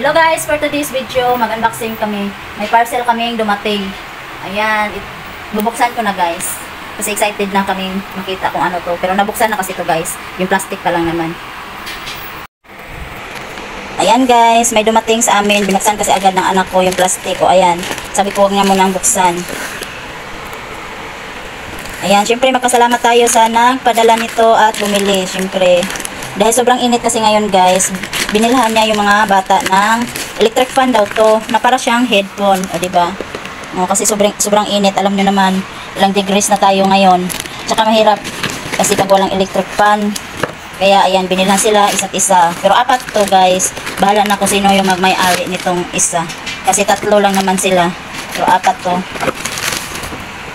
Hello guys, for today's video, mag-unboxing kami. May parcel kaming dumating. Ayan, bubuksan ko na guys. Kasi excited na kaming makita kung ano to. Pero nabuksan na kasi to guys. Yung plastic pa lang naman. Ayan guys, may dumating sa amin. Binuksan kasi agad ng anak ko yung plastic. O ayan, sabi ko huwag nga munang buksan. Ayan, syempre magpasalamat tayo sa nagpadala nito at bumili. Syempre, dahil sobrang init kasi ngayon guys, binilhan niya yung mga bata ng electric fan daw to, na para siyang headphone, o diba? O, kasi sobrang init, alam nyo naman, ilang degrees na tayo ngayon. Tsaka mahirap kasi pag walang electric fan. Kaya ayan, binilhan sila isa't isa. Pero apat to guys, bahala na kung sino yung magmay-ari nitong isa. Kasi tatlo lang naman sila. Pero apat to.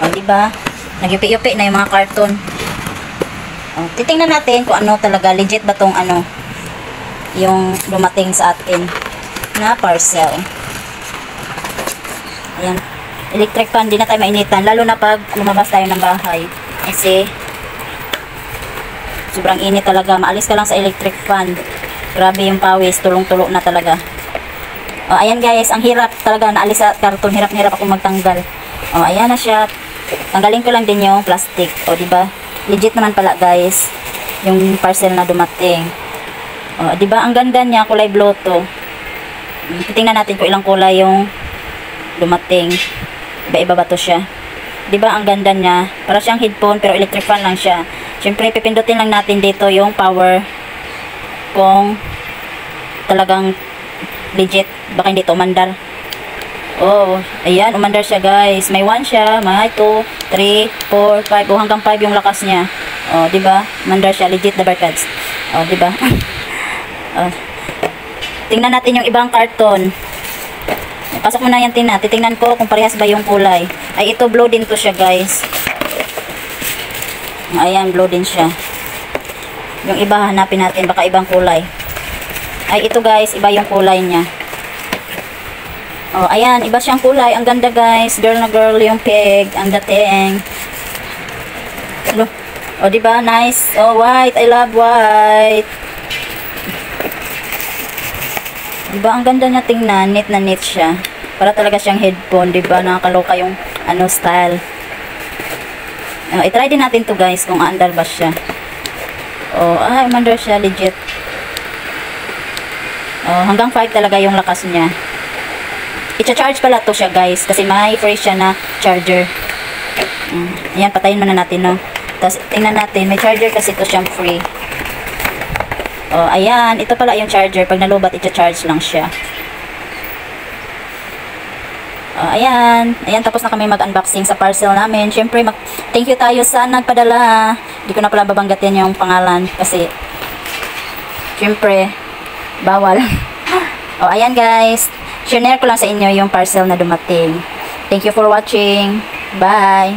O diba? Nagyupi-yupi na yung mga karton. O, titingnan natin kung ano talaga, legit ba tong ano, yung dumating sa atin na parcel. Ayan, electric fan, di na tayo mainitan, lalo na pag lumabas tayo ng bahay kasi sobrang init talaga. Maalis ka lang sa electric fan, grabe yung pawis, tulong-tulo na talaga. O, ayan guys, ang hirap talaga, naalis sa karton, hirap ako magtanggal. O, ayan na siya, tanggalin ko lang din yung plastic. O, diba, legit naman pala guys yung parcel na dumating. Oh, 'di ba? Ang ganda niya, kulay blue to. Tingnan natin kung ilang kulay yung dumating. Iba-iba ba to siya? 'Di ba? Ang ganda niya. Para siyang headphone pero electric fan lang siya. Syempre pipindutin lang natin dito yung power kung talagang legit. Baka hindi to umandar. Oh, ayan, umandar siya guys. May 1 siya, may 2, 3, 4, 5. Oh, hanggang 5 yung lakas niya. Oh, 'di ba? Umandar siya, legit the barcodes. Oh, 'di ba? Tingnan natin yung ibang karton. Pasok mo na yan, Tina. Titingnan ko kung parehas ba yung kulay. Ay, ito blue din to siya guys. Ayan, blue din siya. Yung iba hanapin natin, baka ibang kulay. Ay, ito guys, iba yung kulay niya. Oh, ayan, iba siyang kulay. Ang ganda guys. Girl na girl yung pig. Ang dating. Oh, diba? Nice. Oh, white. I love white. Diba? Ang ganda niya tingnan. Neat na neat siya. Para talaga siyang headphone. Diba? Nakakaloka yung ano style. Oh, i-try din natin to guys kung aandar ba siya. Oh, umandar siya. Legit. Oh, hanggang 5 talaga yung lakas niya. I-charge pala to siya guys. Kasi may free siya na charger. Ayan, patayin muna natin, no? Tapos, tingnan natin. May charger kasi to siyang free. Oh, ayan. Ito pala yung charger. Pag nalubat, i-charge lang siya. Oh, ayan. Ayan, tapos na kami mag-unboxing sa parcel namin. Siyempre, thank you tayo sa nagpadala. Hindi ko na pala babanggatin yung pangalan. Kasi, siyempre, bawal. Oh, ayan guys. Share ko lang sa inyo yung parcel na dumating. Thank you for watching. Bye!